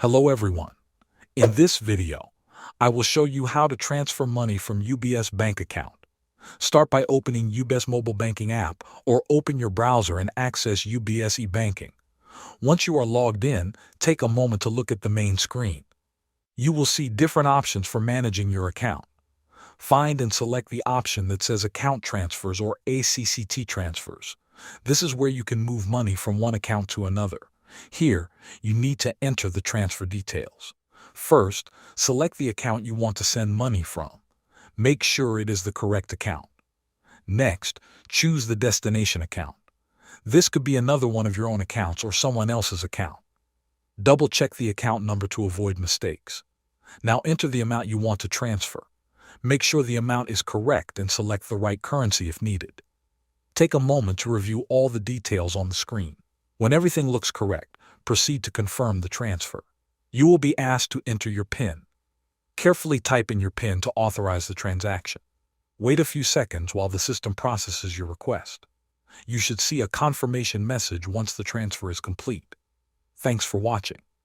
Hello everyone. In this video, I will show you how to transfer money from UBS bank account. Start by opening UBS mobile banking app or open your browser and access UBS e-banking. Once you are logged in, take a moment to look at the main screen. You will see different options for managing your account. Find and select the option that says Account Transfers or ACCT Transfers. This is where you can move money from one account to another. Here, you need to enter the transfer details. First, select the account you want to send money from. Make sure it is the correct account. Next, choose the destination account. This could be another one of your own accounts or someone else's account. Double-check the account number to avoid mistakes. Now enter the amount you want to transfer. Make sure the amount is correct and select the right currency if needed. Take a moment to review all the details on the screen. When everything looks correct, proceed to confirm the transfer. You will be asked to enter your PIN. Carefully type in your PIN to authorize the transaction. Wait a few seconds while the system processes your request. You should see a confirmation message once the transfer is complete. Thanks for watching.